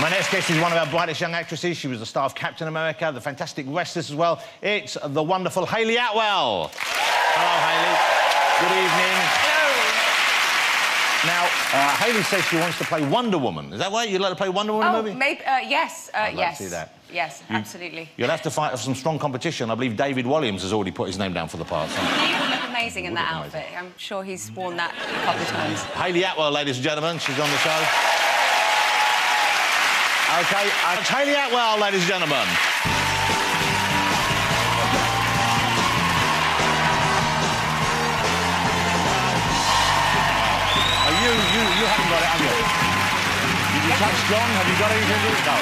My next guest is one of our brightest young actresses. She was the star of Captain America, the fantastic Restless as well. It's the wonderful Hayley Atwell. Hello, Hayley. Good evening. Hello. Now, Hayley says she wants to play Wonder Woman. Is that right? You'd like to play Wonder Woman in a movie? Maybe, yes. I'd like yes. to see that. Yes, absolutely. You'll have to fight some strong competition. I believe David Walliams has already put his name down for the part. So. He would look amazing in that outfit. I'm sure he's worn that a couple of times. Hayley Atwell, ladies and gentlemen. She's on the show. OK, it's Hayley Atwell, ladies and gentlemen. You haven't got it, have you? Did you touch John? Have you got anything? No.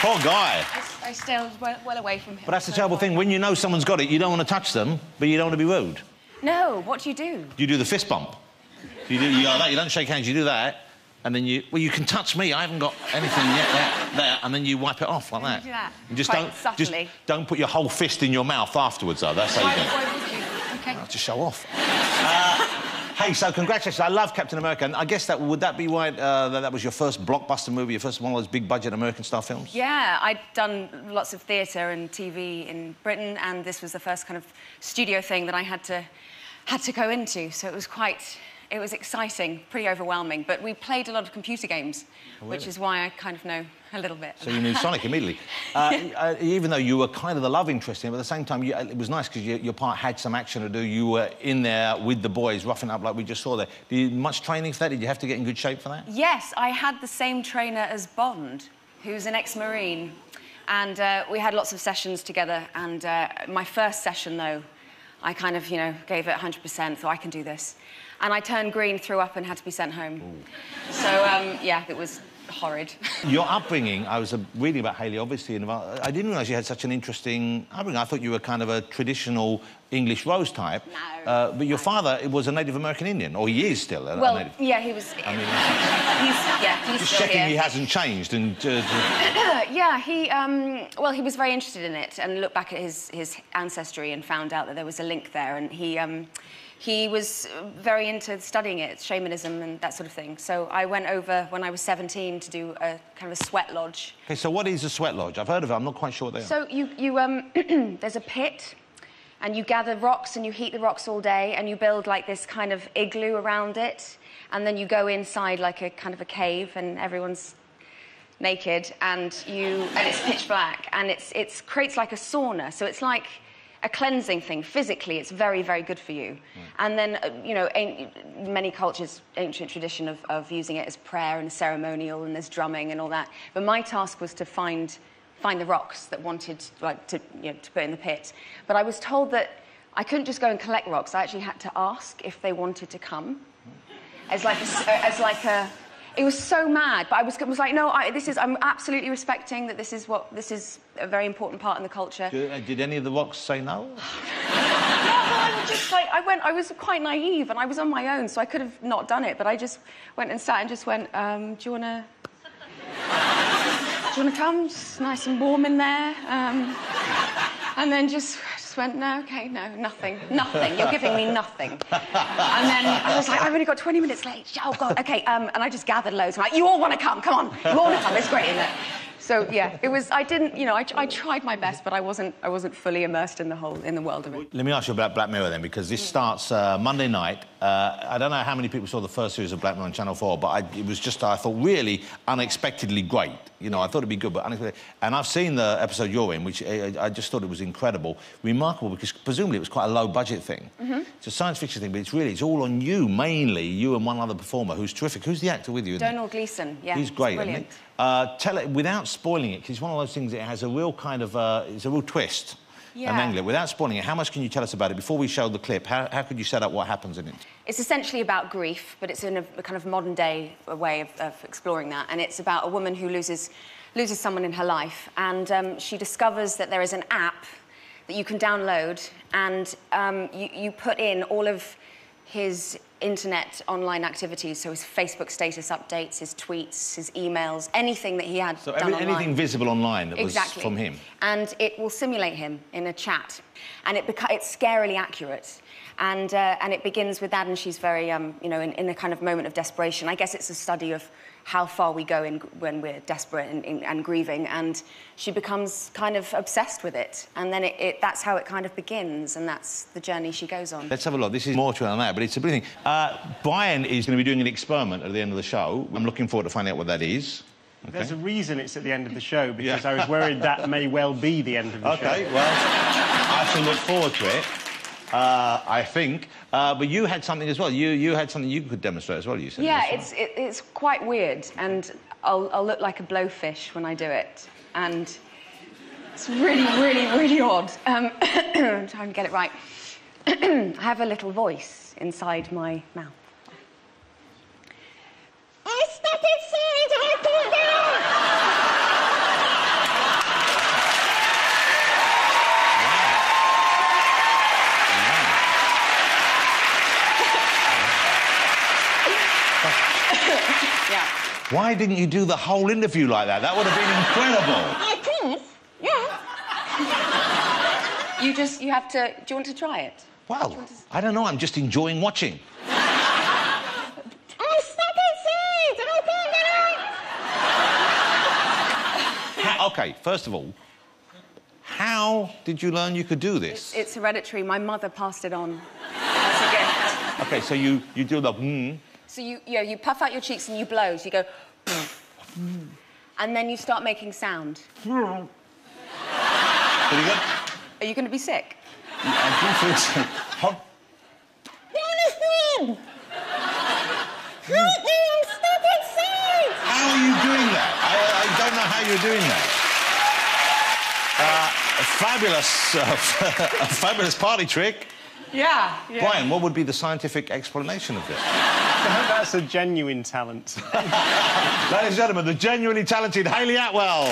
Poor guy. I stay well away from him. But that's the terrible thing. When you know someone's got it, you don't want to touch them, but you don't want to be rude. No, what do you do? You do the fist bump. You go like that, you don't shake hands, you do that, and then you... Well, you can touch me, I haven't got anything yet there, and then you wipe it off like that. You do that? And just subtly. Don't put your whole fist in your mouth afterwards, though. That's how you do it. Why would you? OK. To show off. Hey, so congratulations. I love Captain America, and I guess would that be why that was your first blockbuster movie, your first one of those big-budget American-style films? Yeah, I'd done lots of theatre and TV in Britain, and this was the first kind of studio thing that I had to go into, so it was quite... It was exciting, pretty overwhelming, but we played a lot of computer games, which is why I kind of know a little bit. So you knew Sonic immediately. Even though you were kind of the love interest in it, but at the same time, it was nice because your part had some action to do. You were in there with the boys, roughing up like we just saw there. Did you much training for that? Did you have to get in good shape for that? Yes, I had the same trainer as Bond, who's an ex-Marine, and we had lots of sessions together, and my first session, though, I kind of, you know, gave it 100%, thought I can do this. And I turned green, threw up, and had to be sent home. Ooh. So, yeah, it was horrid. Your upbringing, I was reading about Hayley, obviously, and I didn't realise you had such an interesting upbringing. I thought you were kind of a traditional English Rose type. No. But your father was a Native American Indian, or he is still a Native... yeah, he was... I mean, he's just still checking here. he hasn't changed and... Yeah, he was very interested in it and looked back at his ancestry and found out that there was a link there, and he was very into studying it, shamanism and that sort of thing. So I went over when I was 17 to do a kind of a sweat lodge. OK, so what is a sweat lodge? I've heard of it, I'm not quite sure what they are. So there's a pit, and you gather rocks and you heat the rocks all day, and you build like this kind of igloo around it, and then you go inside like a kind of a cave, and everyone's naked, and it's pitch black, and it creates like a sauna, so it's like a cleansing thing. Physically, it's very, very good for you. And then, you know, many cultures, ancient tradition of using it as prayer and ceremonial, and there's drumming and all that. But my task was to find the rocks that wanted, like, to put in the pit. But I was told that I couldn't just go and collect rocks. I actually had to ask if they wanted to come. It was so mad, but I was like, no, I'm absolutely respecting that this is a very important part in the culture. Did any of the rocks say no? No, I was just like, I was quite naive, and I was on my own, so I could have not done it, but I just went and sat and just went, do you want to come? It's nice and warm in there. And then just went, no, OK, no, nothing. You're giving me nothing. And then I was like, I've only got 20 minutes late. Oh, God, OK. And I just gathered loads. I'm like, you all want to come. Come on. You all want to come. It's great, isn't it? So, yeah, it was... I didn't... You know, I tried my best, but I wasn't fully immersed in the world of it. Let me ask you about Black Mirror, then, because this starts Monday night. I don't know how many people saw the first series of Black Mirror on Channel 4, but it was just, I thought, really unexpectedly great. You know, I thought it'd be good, but unexpected. And I've seen the episode you're in, which I just thought it was incredible. Remarkable, because presumably it was quite a low-budget thing. It's a science fiction thing, but it's all on you, mainly, you and one other performer who's terrific. Who's the actor with you? Donald Gleeson, yeah. He's great, brilliant. isn't he? Tell it, without spoiling it, because it's one of those things that has a real kind of... it's a real twist. Yeah. And angle it. Without spoiling it, how much can you tell us about it? Before we show the clip, how could you set up what happens in it? It's essentially about grief, but it's in a kind of modern-day way of exploring that. And it's about a woman who loses someone in her life, and she discovers that there is an app that you can download, and you put in all of his internet online activities, so his Facebook status updates, his tweets, his emails, anything that he had done online. So anything visible online that was from him? And it will simulate him in a chat, and it's scarily accurate. And it begins with that, and she's very, you know, in a kind of moment of desperation. I guess it's a study of how far we go when we're desperate and grieving, and she becomes kind of obsessed with it, and then that's how it kind of begins, and that's the journey she goes on. Let's have a look. This is more to it than that, but it's a brilliant thing. Brian is going to be doing an experiment at the end of the show. I'm looking forward to finding out what that is. Okay. There's a reason it's at the end of the show, because I was worried that may well be the end of the show. OK, well, I shall look forward to it, I think. But you had something as well. You had something you could demonstrate as well, you said. Yeah, it's quite weird, and I'll look like a blowfish when I do it, and it's really, really, really odd. I'm trying to get it right. I have a little voice inside my mouth. I stuck inside, I pulled it out! Yeah. Why didn't you do the whole interview like that? That would have been incredible. I could, yeah. You have to... Do you want to try it? Well, I don't know. I'm just enjoying watching. I stuck inside! I pulled it out! OK, first of all, how did you learn you could do this? It's hereditary. My mother passed it on as a gift. OK, so you do the... So you puff out your cheeks and you blow. So you go... and then you start making sound. Pretty good? Are you going to be sick? I do think so. How are you doing that? I don't know how you're doing that. A fabulous party trick. Yeah. Brian, what would be the scientific explanation of this? That's a genuine talent. Ladies and gentlemen, the genuinely talented Hayley Atwell.